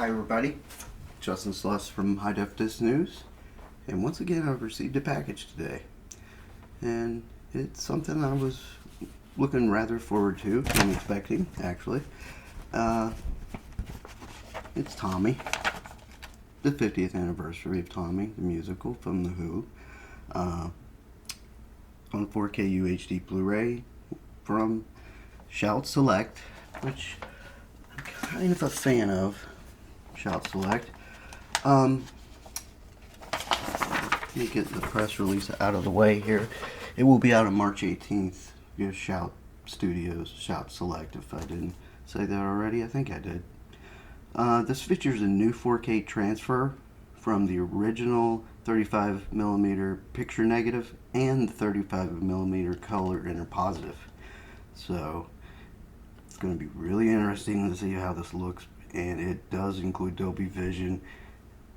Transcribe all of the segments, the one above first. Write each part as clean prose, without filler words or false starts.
Hi everybody, Justin Sluss from High Def Disc News, and once again I've received a package today, and it's something I was looking rather forward to and expecting actually. It's Tommy, the 50th anniversary of Tommy, the musical from The Who, on 4K UHD Blu-ray from Shout Select, which I'm kind of a fan of. Shout Select. Let me get the press release out of the way here. It will be out on March 18th via Shout Studios, Shout Select. If I didn't say that already, I think I did. This features a new 4K transfer from the original 35mm picture negative and the 35mm color interpositive. So it's going to be really interesting to see how this looks. And it does include Dolby Vision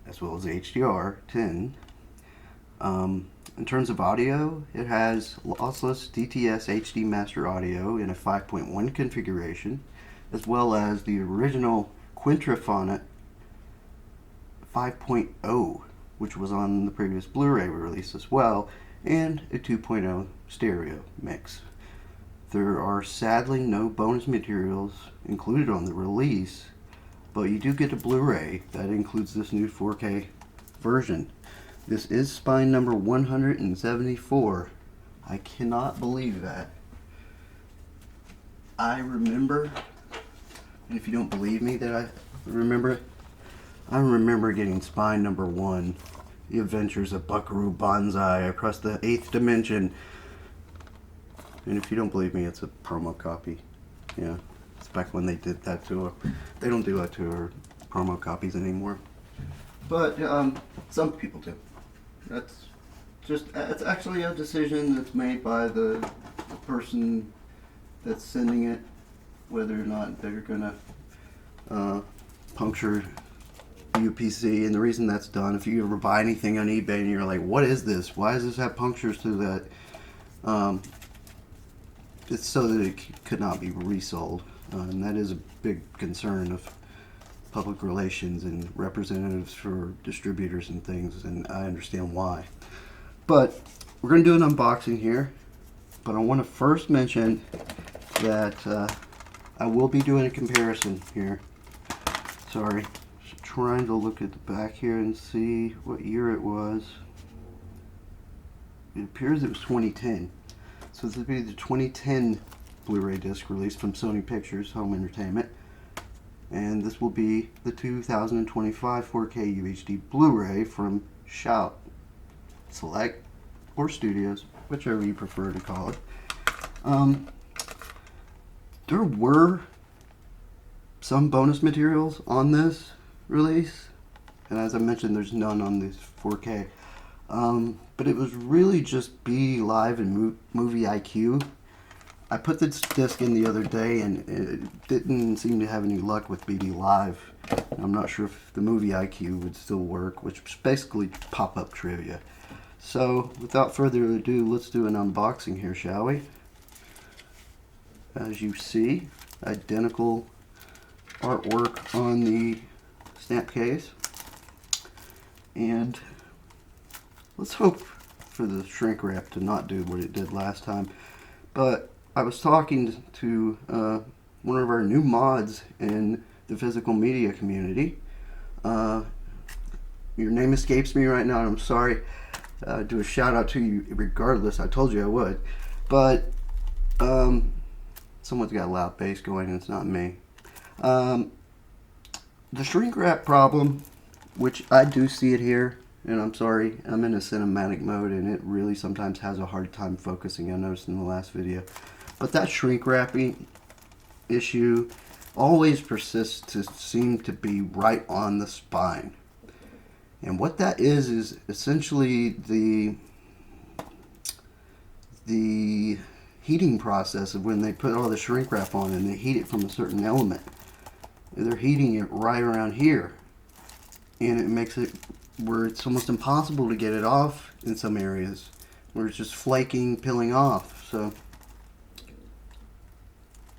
as well as HDR10. In terms of audio, it has lossless DTS HD master audio in a 5.1 configuration, as well as the original Quintraphonic 5.0, which was on the previous Blu-ray release as well, and a 2.0 stereo mix. There are sadly no bonus materials included on the release, but you do get a Blu-ray that includes this new 4K version. This is spine number 174. I cannot believe that. I remember, and if you don't believe me that I remember getting spine number 1, The Adventures of Buckaroo Banzai Across the 8th Dimension. And if you don't believe me, it's a promo copy. Yeah. Back when they did that to her. They don't do that to her promo copies anymore. But some people do. It's actually a decision that's made by the person that's sending it, whether or not they're gonna puncture UPC. And the reason that's done, if you ever buy anything on eBay and you're like, what is this? Why does this have punctures to that? It's so that it could not be resold. And that is a big concern of public relations and representatives for distributors and things, and I understand why. But we're going to do an unboxing here, but I want to first mention that I will be doing a comparison here. Sorry, just trying to look at the back here and see what year it was. It appears it was 2010. So this will be the 2010 Blu-ray disc released from Sony Pictures Home Entertainment, and this will be the 2025 4K UHD Blu-ray from Shout Select or Studios, whichever you prefer to call it. There were some bonus materials on this release, and as I mentioned, there's none on this 4K. But it was really just BD Live and Movie IQ. I put this disc in the other day and it didn't seem to have any luck with BD Live. I'm not sure if the Movie IQ would still work, which is basically pop-up trivia. So without further ado, let's do an unboxing here, shall we? As you see, identical artwork on the stamp case. And let's hope for the shrink wrap to not do what it did last time. But I was talking to one of our new mods in the physical media community. Your name escapes me right now, and I'm sorry. Do a shout out to you regardless. I told you I would. But someone's got a loud bass going, and it's not me. The shrink wrap problem, which I do see it here, and I'm sorry, I'm in a cinematic mode and it really sometimes has a hard time focusing. I noticed in the last video. But that shrink wrapping issue always persists to seem to be right on the spine. And what that is essentially the heating process of when they put all the shrink wrap on and they heat it from a certain element. They're heating it right around here. And it makes it where it's almost impossible to get it off in some areas, where it's just flaking, peeling off. So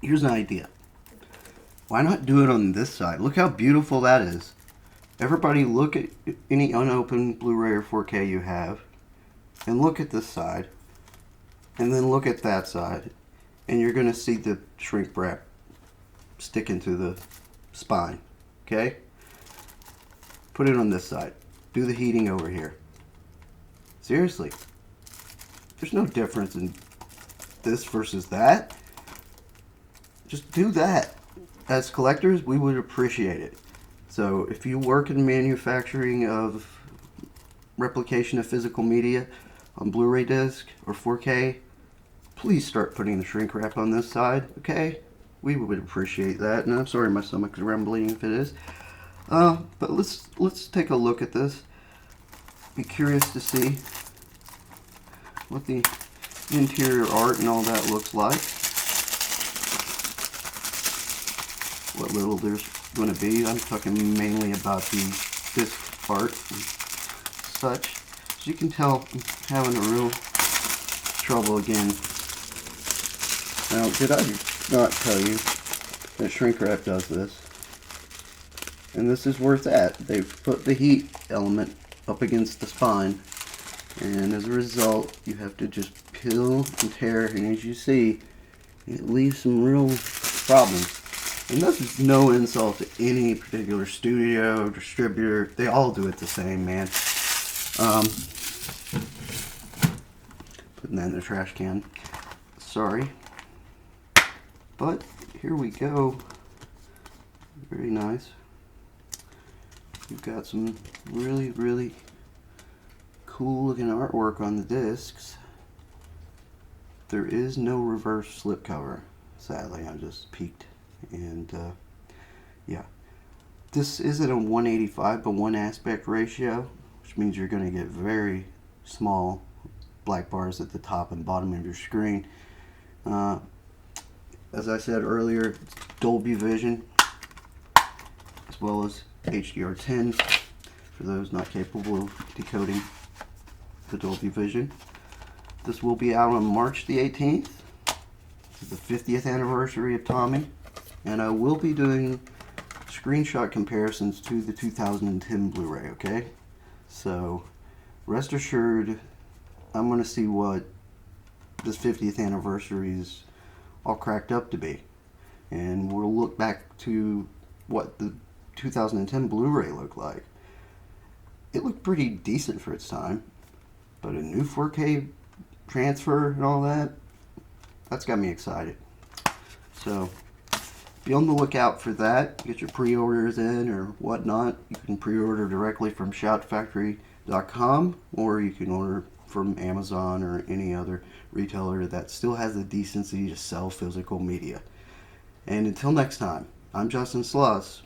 here's an idea. Why not do it on this side? Look how beautiful that is. Everybody look at any unopened Blu-ray or 4K you have, and look at this side, and then look at that side, and you're going to see the shrink wrap sticking to the spine. Okay? Put it on this side. Do the heating over here. Seriously. There's no difference in this versus that. Just do that. As collectors, we would appreciate it. So if you work in manufacturing of replication of physical media on Blu-ray disc or 4K, please start putting the shrink wrap on this side, okay? We would appreciate that. And I'm sorry my stomach is rumbling if it is. But let's take a look at this. Be curious to see what the interior art and all that looks like. What little there's going to be. I'm talking mainly about the disc art and such. As you can tell, I'm having a real trouble again. Now, did I not tell you that shrink wrap does this? And this is where it's at. They've put the heat element up against the spine, and as a result, you have to just peel and tear, and as you see, it leaves some real problems. And this is no insult to any particular studio, distributor. They all do it the same, man. Putting that in the trash can. Sorry. But here we go. Very nice. You've got some really, really cool looking artwork on the discs. There is no reverse slipcover. Sadly, I just peeked. And yeah, this isn't a 185 but 1 aspect ratio, which means you're going to get very small black bars at the top and bottom of your screen. As I said earlier, it's Dolby Vision as well as HDR10 for those not capable of decoding the Dolby Vision. This will be out on March the 18th. This is the 50th anniversary of Tommy. And I will be doing screenshot comparisons to the 2010 Blu-ray, okay? So, rest assured, I'm going to see what this 50th anniversary is all cracked up to be. And we'll look back to what the 2010 Blu-ray looked like. It looked pretty decent for its time. But a new 4K transfer and all that, that's got me excited. So, be on the lookout for that. Get your pre-orders in or whatnot. You can pre-order directly from shoutfactory.com, or you can order from Amazon or any other retailer that still has the decency to sell physical media. And until next time, I'm Justin Sluss.